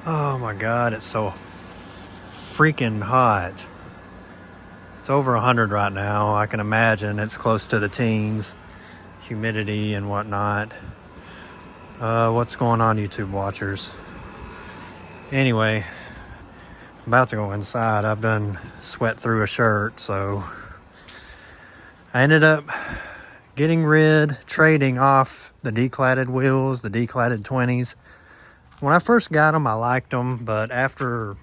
Oh my God, it's so freaking hot. It's over 100 right now. I can imagine it's close to the teens, humidity and whatnot. What's going on, YouTube watchers? Anyway, I'm about to go inside. I've done sweat through a shirt, so I ended up trading off the declatted wheels, the declatted 20s. When I first got them, I liked them, but after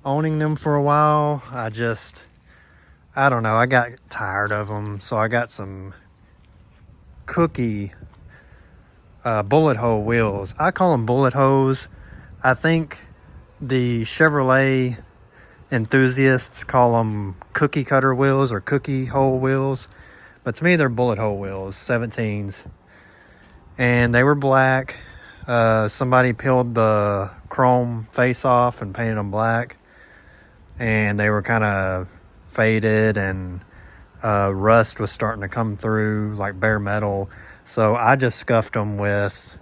owning them for a while, I don't know, I got tired of them. So I got some cookie bullet hole wheels. I call them bullet holes. I think the Chevrolet enthusiasts call them cookie cutter wheels or cookie hole wheels. But to me, they're bullet hole wheels, 17s. And they were black. Somebody peeled the chrome face off and painted them black. And they were kind of faded, and rust was starting to come through like bare metal. So I just scuffed them with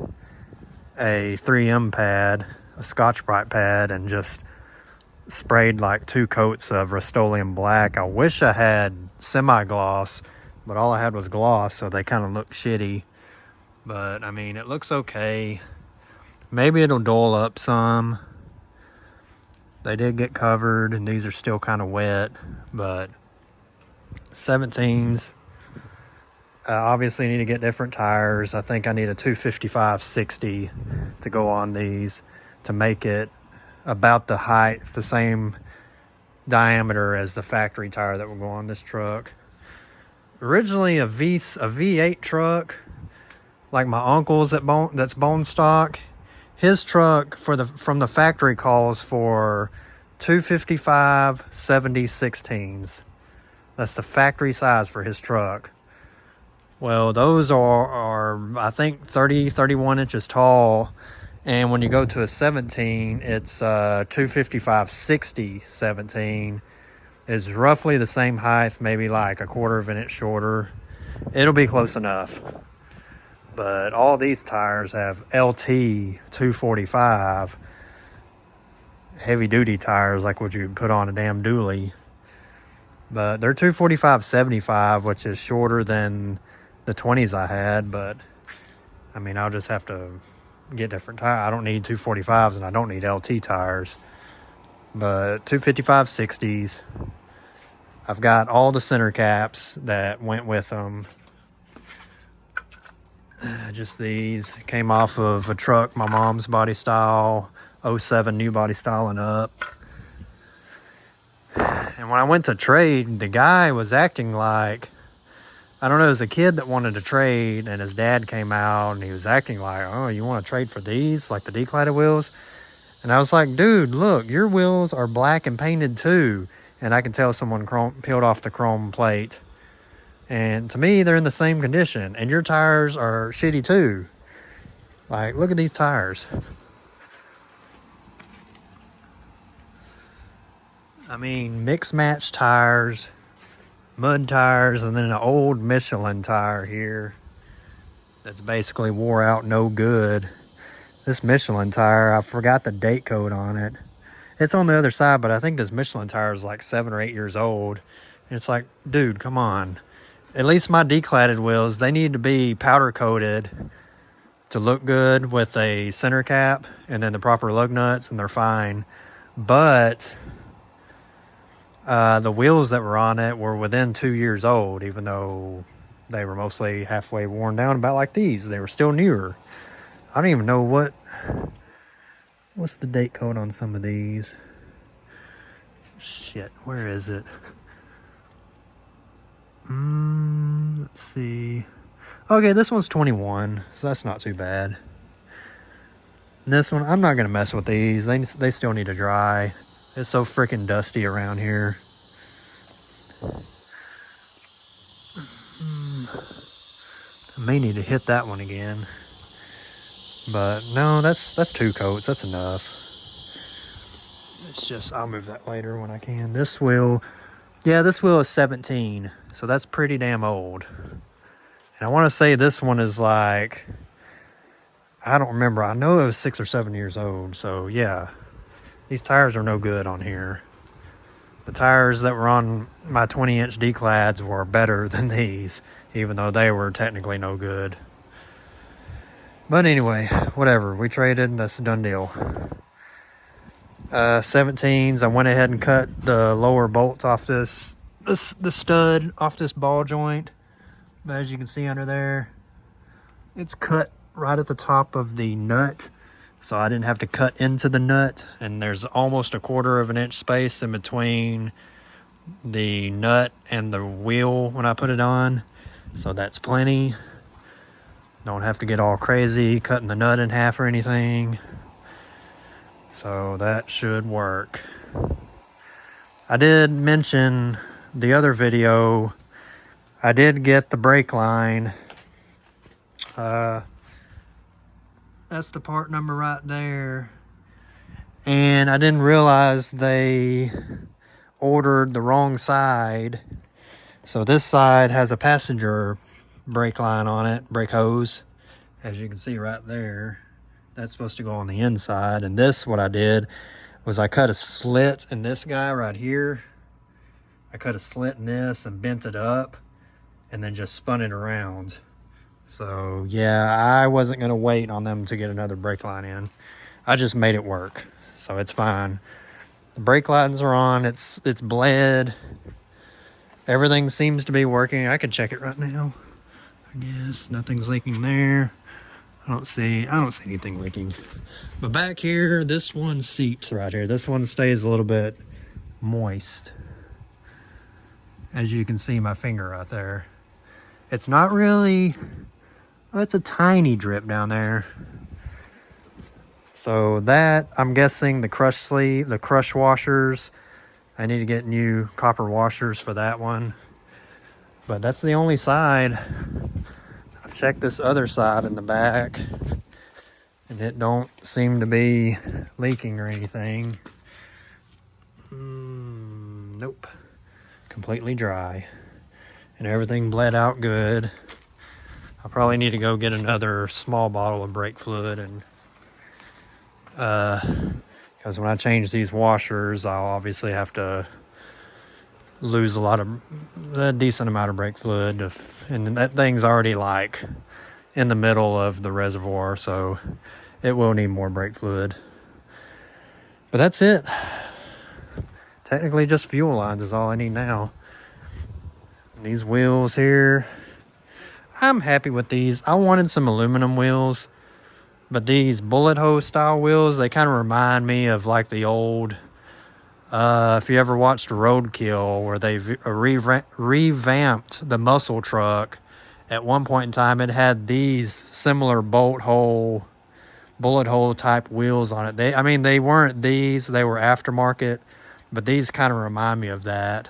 a 3M pad, a Scotch-Brite pad, and just sprayed like 2 coats of Rust-Oleum black. I wish I had semi-gloss, but all I had was gloss, so they kind of look shitty. But I mean, it looks okay. Maybe it'll dull up some. They did get covered, and these are still kind of wet, but 17s. Obviously need to get different tires. I think I need a 255/60 to go on these to make it about the height, the same diameter as the factory tire that will go on this truck. Originally a V8 truck, like my uncle's that's bone stock. His truck from the factory calls for 255/70/16s. That's the factory size for his truck. Well, those are I think 31 inches tall, and when you go to a 17, it's 255/60/17 is roughly the same height, maybe like a quarter of an inch shorter. It'll be close enough. But all these tires have LT 245 heavy duty tires, like what you put on a damn dually. But they're 245/75, which is shorter than the 20s I had. But I mean, I'll just have to get different tires. I don't need 245s, and I don't need LT tires. But 255/60s. I've got all the center caps that went with them. Just these came off of a truck, my mom's body style, 07 new body style and up. And when I went to trade, the guy was acting like, I don't know, it was a kid that wanted to trade, and his dad came out and he was acting like, oh, you want to trade for these, like the declatted wheels? And I was like, dude, look, your wheels are black and painted too. And I can tell someone peeled off the chrome plate. And to me, they're in the same condition. And your tires are shitty too. Like, look at these tires. I mean, mix match tires, mud tires, and then an old Michelin tire here that's basically wore out, no good. This Michelin tire, I forgot the date code on it. It's on the other side, but I think this Michelin tire is like 7 or 8 years old. And it's like, dude, come on. At least my declatted wheels, they need to be powder coated to look good with a center cap and then the proper lug nuts, and they're fine. But the wheels that were on it were within 2 years old, even though they were mostly halfway worn down, about like these. They were still newer. I don't even know what's the date code on some of these. Shit, where is it? Let's see. Okay, this one's 21, so that's not too bad. And this one, I'm not gonna mess with these. They still need to dry. It's so freaking dusty around here. I may need to hit that one again. But no, that's 2 coats. That's enough. It's just, I'll move that later when I can. This wheel is 17, so that's pretty damn old. And I want to say this one is like, I don't remember. I know it was 6 or 7 years old. So yeah, these tires are no good on here. The tires that were on my 20-inch D-clads were better than these, even though they were technically no good. But anyway, whatever. We traded. That's a done deal. 17s. I went ahead and cut the lower bolts off the stud off this ball joint. But as you can see under there, it's cut right at the top of the nut, so I didn't have to cut into the nut, and there's almost a 1/4 of an inch space in between the nut and the wheel when I put it on, so that's plenty. Don't have to get all crazy cutting the nut in half or anything, so that should work. I did mention the other video, I did get the brake line. That's the part number right there. And I didn't realize they ordered the wrong side. So this side has a passenger brake line on it, brake hose. As you can see right there, that's supposed to go on the inside. And this, what I did was I cut a slit in this guy right here. I cut a slit in this and bent it up and then just spun it around. So yeah, I wasn't gonna wait on them to get another brake line in. I just made it work, so it's fine. The brake lines are on, it's bled. Everything seems to be working. I can check it right now. I guess nothing's leaking there. I don't see anything leaking. But back here, this one seeps right here. This one stays a little bit moist. As you can see my finger right there. It's not really, it's a tiny drip down there. So that, I'm guessing the crush sleeve, the crush washers, I need to get new copper washers for that one. But that's the only side. I've checked this other side in the back and it don't seem to be leaking or anything. Nope. Completely dry. And everything bled out good. I'll probably need to go get another small bottle of brake fluid, and because when I change these washers, I'll obviously have to lose a decent amount of brake fluid, and that thing's already like in the middle of the reservoir, so it will need more brake fluid. But that's it. Technically just fuel lines is all I need now. These wheels here, I'm happy with these. I wanted some aluminum wheels, but these bullet hose style wheels, they kind of remind me of like the old, if you ever watched Roadkill, where they revamped the muscle truck. At one point in time, it had these similar bullet hole type wheels on it. They weren't these, they were aftermarket, but these kind of remind me of that.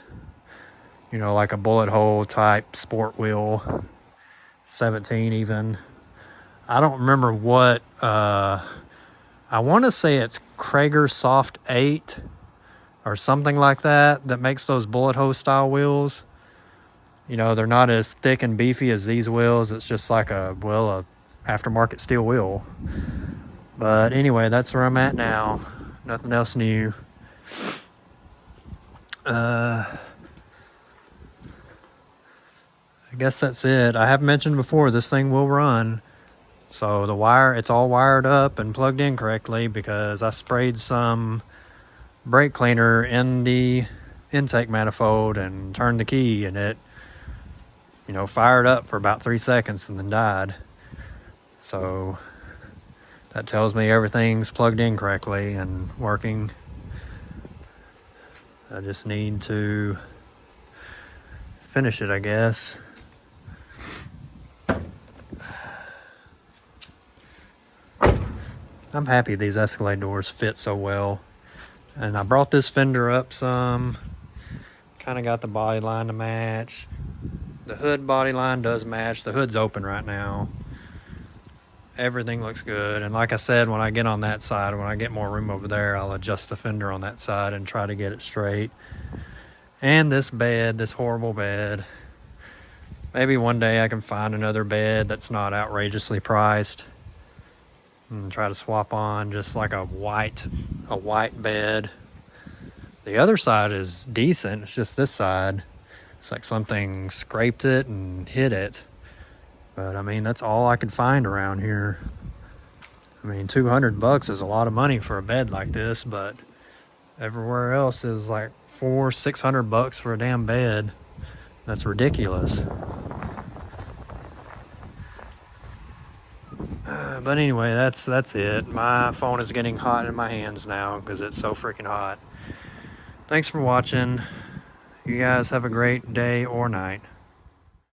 You know, like a bullet hole type sport wheel, 17 even. I don't remember what, I want to say it's Krager Soft 8 or something like that makes those bullet hole style wheels. You know, they're not as thick and beefy as these wheels. It's just like a aftermarket steel wheel. But anyway, that's where I'm at now. Nothing else new. I guess that's it. I have mentioned before, this thing will run. So the wire, it's all wired up and plugged in correctly because I sprayed some brake cleaner in the intake manifold and turned the key, and it, you know, fired up for about 3 seconds and then died. So that tells me everything's plugged in correctly and working. I just need to finish it, I guess. I'm happy these Escalade doors fit so well. And I brought this fender up some. Kind of got the body line to match. The hood body line does match. The hood's open right now. Everything looks good. And like I said, when I get on that side, when I get more room over there, I'll adjust the fender on that side and try to get it straight. And this bed, this horrible bed. Maybe one day I can find another bed that's not outrageously priced. and try to swap on just like a white bed. The other side is decent. It's just this side. It's like something scraped it and hit it. But I mean, that's all I could find around here. I mean, $200 is a lot of money for a bed like this, but everywhere else is like $400-600 for a damn bed. That's ridiculous. But anyway, that's it. My phone is getting hot in my hands now because it's so freaking hot. Thanks for watching. You guys have a great day or night.